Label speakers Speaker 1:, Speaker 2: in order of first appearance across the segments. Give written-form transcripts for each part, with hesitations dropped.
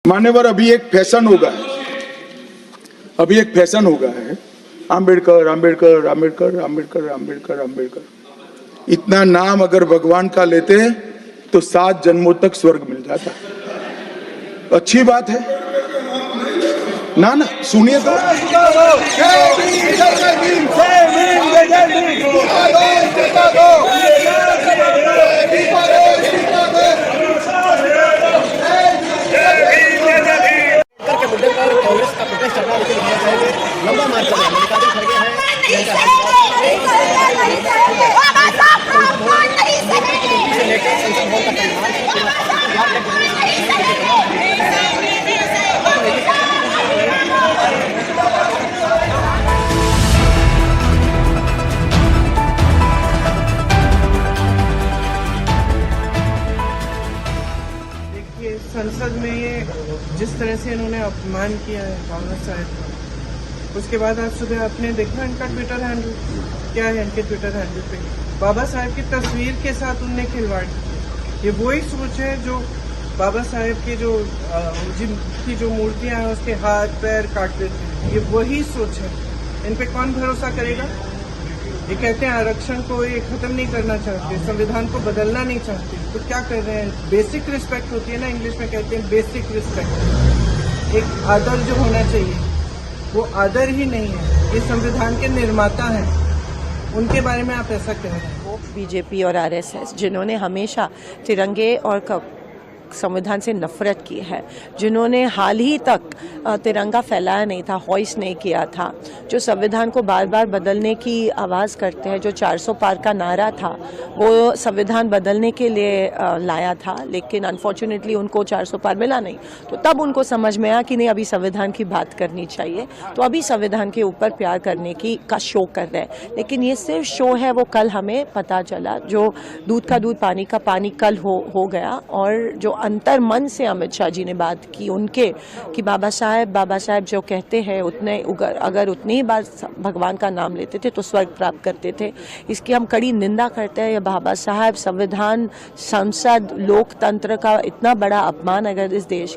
Speaker 1: मान्यवर, अभी एक फैशन हो गया है आम्बेडकर आम्बेडकर आम्बेडकर आम्बेडकर आम्बेडकर आम्बेडकर। इतना नाम अगर भगवान का लेते तो 7 जन्मों तक स्वर्ग मिल जाता। अच्छी बात है ना ना, सुनिए तो।
Speaker 2: कांग्रेस का प्रोटेस्ट चल रहा है, लेकिन लंबा मार्च चल रहा है। मल्लिकार्जुन खड़गे
Speaker 3: देखिए, संसद में ये जिस तरह से इन्होंने अपमान किया है बाबा साहेब का, उसके बाद आज सुबह आपने देखा इनका ट्विटर हैंडल क्या है। इनके ट्विटर हैंडल पे बाबा साहेब की तस्वीर के साथ उनने खिलवाड़ किया। ये वही सोच है जो बाबा साहेब की जिनकी जो मूर्तियां हैं उसके हाथ पैर काट देते हैं। ये वही सोच है। इन पे कौन भरोसा करेगा? ये कहते हैं आरक्षण को ये खत्म नहीं करना चाहते, संविधान को बदलना नहीं चाहते, तो क्या कर रहे हैं? बेसिक रिस्पेक्ट होती है ना, इंग्लिश में कहते हैं बेसिक रिस्पेक्ट। एक आदर जो होना चाहिए वो आदर ही नहीं है। ये संविधान के निर्माता हैं, उनके बारे में आप ऐसा कह रहे हैं।
Speaker 4: बीजेपी और आरएसएस जिन्होंने हमेशा तिरंगे और संविधान से नफरत की है, जिन्होंने हाल ही तक तिरंगा फैलाया नहीं था, हॉइस्ट नहीं किया था, जो संविधान को बार बार बदलने की आवाज़ करते हैं, जो 400 पार का नारा था वो संविधान बदलने के लिए लाया था, लेकिन अनफॉर्चुनेटली उनको 400 पार मिला नहीं। तो तब उनको समझ में आया कि नहीं, अभी संविधान की बात करनी चाहिए। तो अभी संविधान के ऊपर प्यार करने का शो कर रहे हैं, लेकिन ये सिर्फ शो है। वो कल हमें पता चला, जो दूध का दूध पानी का पानी कल हो गया। और जो अंतर मन से अमित शाह जी ने बात की उनके, कि बाबा साहेब जो कहते हैं उतने अगर उतनी ही बार भगवान का नाम लेते थे तो स्वर्ग प्राप्त करते थे, इसकी हम कड़ी निंदा करते हैं। ये बाबा साहेब, संविधान, संसद, लोकतंत्र का इतना बड़ा अपमान अगर इस देश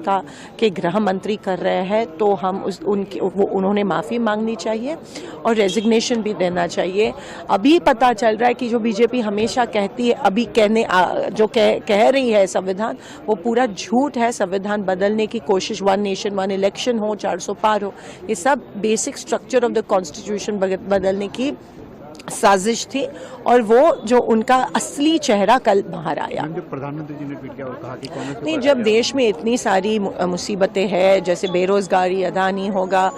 Speaker 4: के गृह मंत्री कर रहे हैं तो हम उन्होंने माफ़ी मांगनी चाहिए और रेजिग्नेशन भी देना चाहिए। अभी पता चल रहा है कि जो बीजेपी हमेशा कहती है, अभी कह रही है संविधान, वो पूरा झूठ है। संविधान बदलने की कोशिश, 1 नेशन 1 इलेक्शन हो, 400 पार हो, ये सब basic structure of the constitution बदलने की साजिश थी। और वो जो उनका असली चेहरा कल बाहर आया।
Speaker 2: जो प्रधानमंत्री जी ने ट्वीट किया और कहा कि कांग्रेस
Speaker 4: नहीं, जब देश में इतनी सारी मुसीबतें हैं, जैसे बेरोजगारी, अदानी होगा,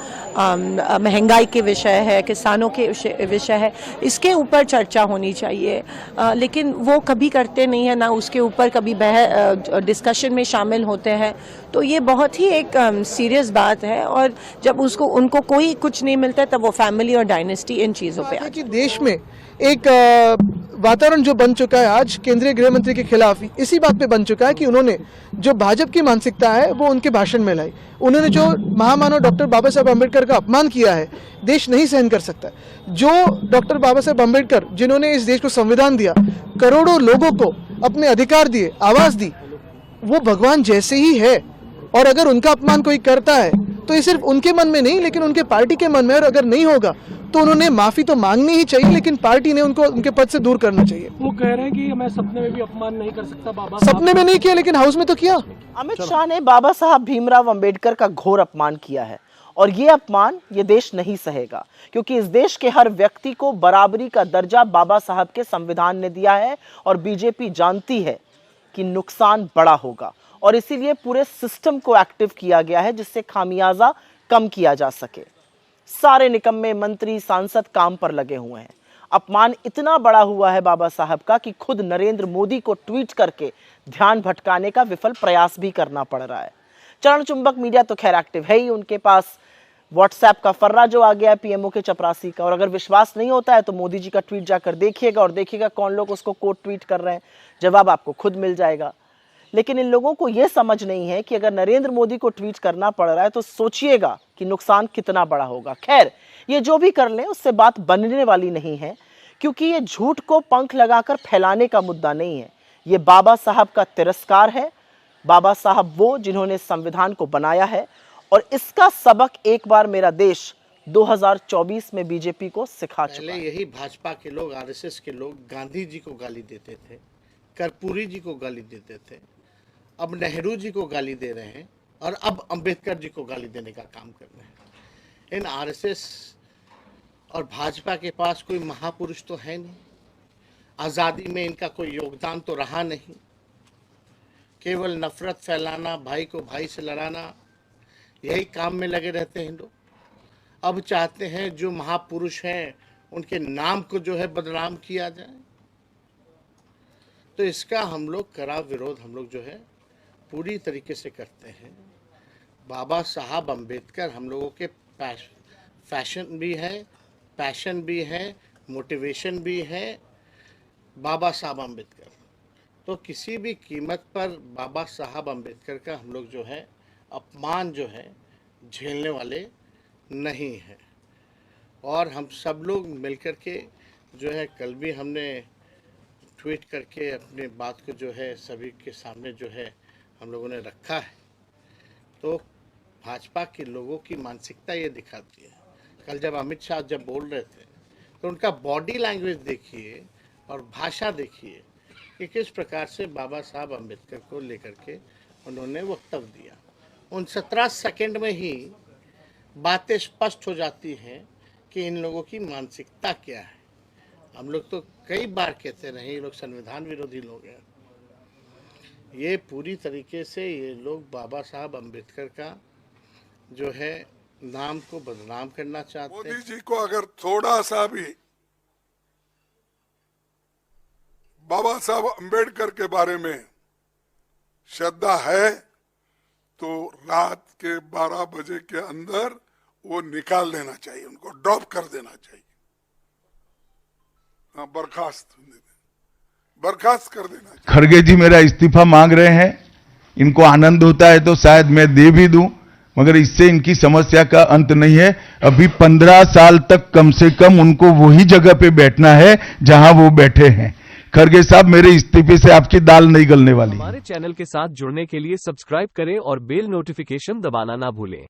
Speaker 4: महंगाई के विषय है, किसानों के विषय है, इसके ऊपर चर्चा होनी चाहिए, लेकिन वो कभी करते नहीं है, ना उसके ऊपर कभी डिस्कशन में शामिल होते हैं। तो ये बहुत ही एक सीरियस बात है। और जब उनको कोई कुछ नहीं मिलता है, तब वो फैमिली और डायनेस्टी इन चीज़ों पे
Speaker 5: कि देश में एक वातावरण जो बन चुका है आज केंद्रीय गृह मंत्री के खिलाफ इसी बात पे बन चुका है कि उन्होंने जो भाजपा की मानसिकता है वो उनके भाषण में लाई। उन्होंने जो महामानव डॉक्टर बाबा साहेब अम्बेडकर का अपमान किया है, देश नहीं सहन कर सकता। जो डॉक्टर बाबा साहेब अम्बेडकर जिन्होंने इस देश को संविधान दिया, करोड़ों लोगों को अपने अधिकार दिए, आवाज दी, वो भगवान जैसे ही है। और अगर उनका अपमान कोई करता है तो ये सिर्फ उनके मन में नहीं, लेकिन उनके पार्टी के मन में। और अगर नहीं होगा तो उन्होंने माफी तो मांगनी ही चाहिए, लेकिन पार्टी ने उनको उनके पद से दूर करना चाहिए।
Speaker 6: वो कह रहे हैं कि मैं सपने में भी अपमान नहीं कर सकता बाबा।
Speaker 5: सपने में नहीं किया, लेकिन हाउस में तो किया।
Speaker 7: अमित शाह ने बाबा साहब भीमराव अंबेडकर का घोर अपमान किया है, और ये अपमान ये देश नहीं सहेगा, क्योंकि इस देश के हर व्यक्ति को बराबरी का दर्जा बाबा साहब के संविधान ने दिया है। और बीजेपी जानती है कि नुकसान बड़ा होगा, और इसीलिए पूरे सिस्टम को एक्टिव किया गया है, जिससे खामियाजा कम किया जा सके। सारे निकम्मे मंत्री सांसद काम पर लगे हुए हैं। अपमान इतना बड़ा हुआ है बाबा साहब का कि खुद नरेंद्र मोदी को ट्वीट करके ध्यान भटकाने का विफल प्रयास भी करना पड़ रहा है। चरण चुंबक मीडिया तो खैर एक्टिव है ही, उनके पास व्हाट्सएप का फर्रा जो आ गया है पीएमओ के चपरासी का। और अगर विश्वास नहीं होता है तो मोदी जी का ट्वीट जाकर देखिएगा, और देखिएगा कौन लोग उसको कोट ट्वीट कर रहे हैं, जवाब आपको खुद मिल जाएगा। लेकिन इन लोगों को यह समझ नहीं है कि अगर नरेंद्र मोदी को ट्वीट करना पड़ रहा है तो सोचिएगा कि नुकसान कितना बड़ा होगा। खैर, ये जो भी कर लें उससे बात बनने वाली नहीं है, क्योंकि ये झूठ को पंख लगाकर फैलाने का मुद्दा नहीं है। ये बाबा साहब का तिरस्कार है, बाबा साहब वो जिन्होंने संविधान को बनाया है, और इसका सबक एक बार मेरा देश 2024 में बीजेपी को सिखा चुका
Speaker 8: पहले
Speaker 7: है।
Speaker 8: यही भाजपा के लोग, आरएसएस के लोग गांधी जी को गाली देते थे, कर्पूरी जी को गाली देते थे, अब नेहरू जी को गाली दे रहे हैं और अब अंबेडकर जी को गाली देने का काम कर रहे हैं। इन आरएसएस और भाजपा के पास कोई महापुरुष तो है नहीं, आज़ादी में इनका कोई योगदान तो रहा नहीं, केवल नफरत फैलाना, भाई को भाई से लड़ाना, यही काम में लगे रहते हैं लोग। अब चाहते हैं जो महापुरुष हैं उनके नाम को जो है बदनाम किया जाए। तो इसका हम लोग कड़ा विरोध हम लोग जो है पूरी तरीके से करते हैं। बाबा साहब अम्बेडकर हम लोगों के फैशन भी है, पैशन भी है, मोटिवेशन भी है। बाबा साहब अम्बेडकर, तो किसी भी कीमत पर बाबा साहब अम्बेडकर का हम लोग जो है अपमान जो है झेलने वाले नहीं है। और हम सब लोग मिलकर के जो है, कल भी हमने ट्वीट करके अपने बात को जो है सभी के सामने जो है हम लोगों ने रखा है। तो भाजपा के लोगों की मानसिकता ये दिखाती है। कल जब अमित शाह जब बोल रहे थे तो उनका बॉडी लैंग्वेज देखिए और भाषा देखिए कि किस प्रकार से बाबा साहब अम्बेडकर को लेकर के उन्होंने वक्तव्य दिया। उन 17 सेकंड में ही बातें स्पष्ट हो जाती हैं कि इन लोगों की मानसिकता क्या है। हम लोग तो कई बार कहते रहे ये लोग संविधान विरोधी लोग हैं। ये पूरी तरीके से ये लोग बाबा साहब अम्बेडकर का जो है नाम को बदनाम करना चाहते हैं।
Speaker 9: मोदी जी को अगर थोड़ा सा भी बाबा साहब अम्बेडकर के बारे में श्रद्धा है तो रात के 12 बजे के अंदर वो निकाल देना चाहिए, उनको ड्रॉप कर देना चाहिए। हाँ, बर्खास्त कर देना चाहिए।
Speaker 1: खड़गे जी मेरा इस्तीफा मांग रहे हैं, इनको आनंद होता है तो शायद मैं दे भी दूं, मगर इससे इनकी समस्या का अंत नहीं है। अभी 15 साल तक कम से कम उनको वही जगह पे बैठना है जहां वो बैठे हैं। खड़गे साहब, मेरे इस्तीफे से आपकी दाल नहीं गलने वाली।
Speaker 10: हमारे चैनल के साथ जुड़ने के लिए सब्सक्राइब करें और बेल नोटिफिकेशन दबाना ना भूलें।